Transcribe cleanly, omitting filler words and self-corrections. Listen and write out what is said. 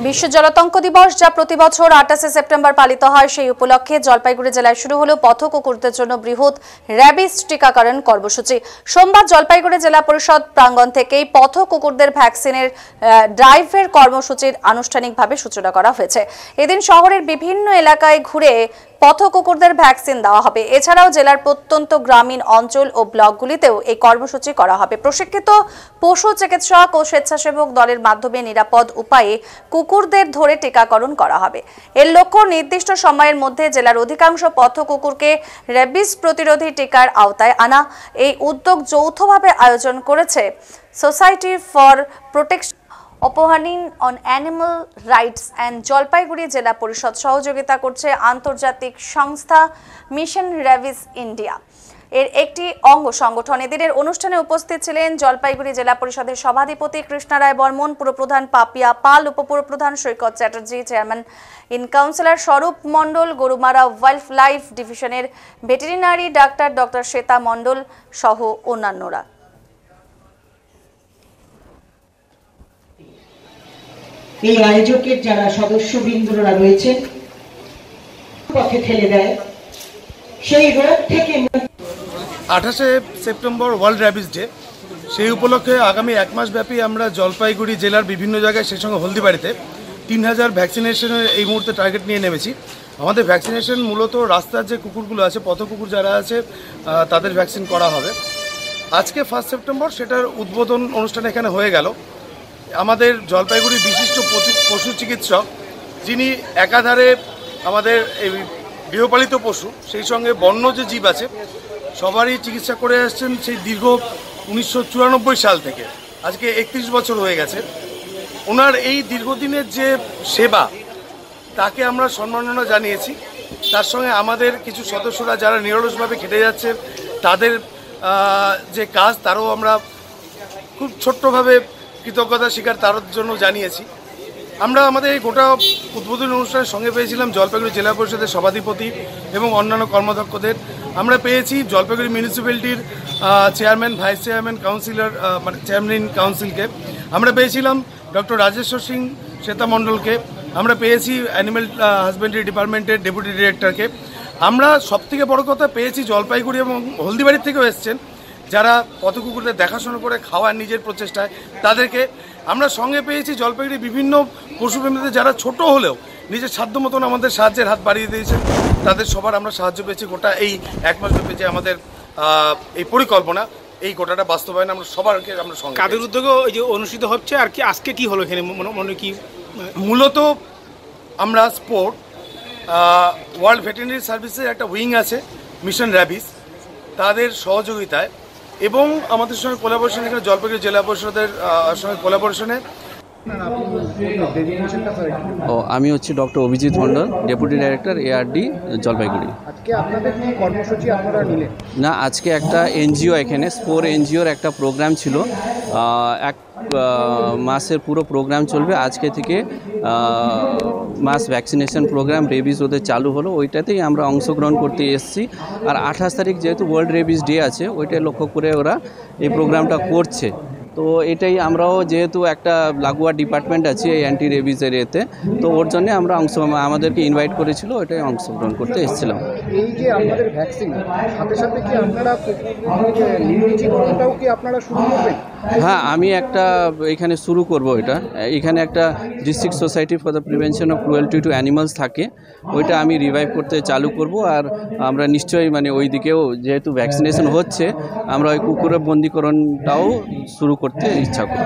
বিশ্ব জলাতঙ্ক দিবস যা প্রতি বছর 28 সেপ্টেম্বর পালিত হয়, সেই উপলক্ষে জলপাইগুড়ি জেলায় শুরু হলো পথ কুকুরদের জন্য বৃহৎ র্যাবিস টিকাকরণ কর্মসূচি। সোমবার জলপাইগুড়ি জেলা পরিষদ প্রাঙ্গণ থেকেই পথ কুকুরদের ভ্যাকসিনের ড্রাইভের কর্মসূচির আনুষ্ঠানিকভাবে সূচনা করা হয়েছে। এদিন শহরের বিভিন্ন এলাকায় ঘুরে পথ কুকুরদের ভ্যাকসিন দেওয়া হবে। এছাড়াও জেলার প্রত্যন্ত গ্রামীণ অঞ্চল ও ব্লকগুলিতেও এই কর্মসূচি করা হবে। প্রশিক্ষিত পশু চিকিৎসক ও স্বেচ্ছাসেবক দলের মাধ্যমে নিরাপদ উপায়ে কুকুরদের ধরে টিকাকরণ করা হবে। এর লক্ষ্য নির্দিষ্ট সময়ের মধ্যে জেলার অধিকাংশ পথ কুকুরকে র্যাবিস প্রতিরোধী টিকার আওতায় আনা। এই উদ্যোগ যৌথভাবে আয়োজন করেছে সোসাইটি ফর প্রোটেকশন অপহানিন on animal rights and Jalpaiguri জেলা পরিষদ সহযোগিতা করছে আন্তর্জাতিক সংস্থা মিশন র্যাবিস ইন্ডিয়া এর একটি অঙ্গ সংগঠন। এদিনের অনুষ্ঠানে উপস্থিত ছিলেন জলপাইগুড়ি জেলা পরিষদের সভাধিপতি কৃষ্ণা রায় বর্মন, পুরপ্রধান পাপিয়া পাল, উপপুরপ্রধান সৈকত চ্যাটার্জি, চেয়ারম্যান ইন কাউন্সিলর স্বরূপ মণ্ডল, গরুমারা ওয়াইল্ড লাইফ ডিভিশনের ভেটেরিনারি ডক্টর শ্বেতা মণ্ডল সহ অন্যান্যরা। এই আয়োজকের যারা সদস্যবৃন্দরা রয়েছেন পথে ঠেলে দেয় সেই রোগ থেকে। 28 সেপ্টেম্বর ওয়ার্ল্ড র্যাবিস ডে, সেই উপলক্ষে আগামী এক মাস ব্যাপী আমরা জলপাইগুড়ি জেলার বিভিন্ন জায়গায়, সেই সঙ্গে হলদিবাড়িতে 3000 ভ্যাকসিনেশনের এই মুহূর্তে টার্গেট নিয়ে নেমেছি। আমাদের ভ্যাকসিনেশন মূলত রাস্তার যে কুকুরগুলো আছে, পথ কুকুর যারা আছে, তাদের ভ্যাকসিন করা হবে। আজকে 1 সেপ্টেম্বর সেটার উদ্বোধন অনুষ্ঠান এখানে হয়ে গেল। আমাদের জলপাইগুড়ি বিশিষ্ট পশু চিকিৎসক, যিনি একাধারে আমাদের এই গৃহপালিত পশু, সেই সঙ্গে বন্য যে জীব আছে সবারই চিকিৎসা করে আসছেন সেই দীর্ঘ 1994 সাল থেকে, আজকে 31 বছর হয়ে গেছে। ওনার এই দীর্ঘদিনের যে সেবা, তাকে আমরা সম্মাননা জানিয়েছি। তার সঙ্গে আমাদের কিছু সদস্যরা যারা নিরলসভাবে খেটে যাচ্ছে, তাদের যে কাজ, তারও আমরা খুব ছোট্টভাবে কৃতজ্ঞতা স্বীকার তার জন্য জানিয়েছি। আমরা আমাদের এই গোটা উদ্বোধনী অনুষ্ঠানের সঙ্গে পেয়েছিলাম জলপাইগুড়ি জেলা পরিষদের সভাধিপতি এবং অন্যান্য কর্মদক্ষদের। আমরা পেয়েছি জলপাইগুড়ি মিউনিসিপ্যালিটির চেয়ারম্যান, ভাইস চেয়ারম্যান, কাউন্সিলর, মানে চেয়ারম্যান কাউন্সিলকে। আমরা পেয়েছিলাম ডক্টর রাজেশ্বর সিং শ্বেতা মণ্ডলকে। আমরা পেয়েছি অ্যানিম্যাল হাজবেন্ডারি ডিপার্টমেন্টের ডেপুটি ডিরেক্টরকে। আমরা সবথেকে বড় কথা পেয়েছি জলপাইগুড়ি এবং হলদিবাড়ির থেকেও এসছেন যারা পথ কুকুরদের দেখাশোনা করে খাওয়ার নিজের প্রচেষ্টায়, তাদেরকে। আমরা সঙ্গে পেয়েছি জলপাইগুড়ি বিভিন্ন পশুপ্রেমীদের যারা ছোট হলেও নিজের সাধ্য মতন আমাদের সাহায্যের হাত বাড়িয়ে দিয়েছেন, তাদের সবার আমরা সাহায্য পেয়েছি। গোটা এই এক মাস ব্যাপী যে আমাদের এই পরিকল্পনা, এই গোটাটা বাস্তবায়ন আমরা সবারকে আমরা সঙ্গে। কাদের উদ্যোগে এই যে অনুষ্ঠিত হচ্ছে আর কি, আজকে কি হলো এখানে মনে কি? মূলত আমরা স্পোর্ট ওয়ার্ল্ড ভেটেরিনারি সার্ভিসের একটা উইং আছে মিশন র্যাবিস, তাদের সহযোগিতায় এবং আমাদের সঙ্গে কোলাবোরেশন, এখানে জলপাইগুড়ি জেলা পরিষদের সঙ্গে কোলাবোরেশনে। আমি হচ্ছে ডক্টর অভিজিৎ মণ্ডল, ডেপুটি ডাইরেক্টর ARD জলপাইগুড়ি। আজকে আপনাদের কি কর্মসূচি আপনারা নিলেন? না, আজকে একটা এনজিও, এখানে স্পোর এনজিওর একটা প্রোগ্রাম ছিল। এক মাসের পুরো প্রোগ্রাম চলবে। আজকে থেকে মাস ভ্যাকসিনেশন প্রোগ্রাম রেবিস ওদের চালু হলো, ওইটাতেই আমরা অংশগ্রহণ করতে এসেছি। আর 28 তারিখ যেহেতু ওয়ার্ল্ড রেবিস ডে আছে, ওইটা লক্ষ্য করে ওরা এই প্রোগ্রামটা করছে। তো এটাই আমরাও, যেহেতু একটা লাগোয়া ডিপার্টমেন্ট আছে এই অ্যান্টি রেবিসের এতে, তো ওর জন্য আমরা আমাদেরকে ইনভাইট করেছিল, ওইটাই অংশগ্রহণ করতে এসেছিলাম। এই যে আপনাদের ভ্যাকসিন, সাথে সাথে কি আপনারা নির্বীজীকরণটাও কি আপনারা শুরু করবেন? হ্যাঁ, আমি একটা এখানে শুরু করব। এখানে একটা district society for the prevention of cruelty to animals থাকে, ওইটা আমি রিভাইভ করতে চালু করব। আর আমরা নিশ্চয়ই ওই দিকেও যেহেতু ভ্যাকসিনেশন হচ্ছে, আমরা ওই কুকুরের বন্দীকরণটাও শুরু করতে ইচ্ছা করি।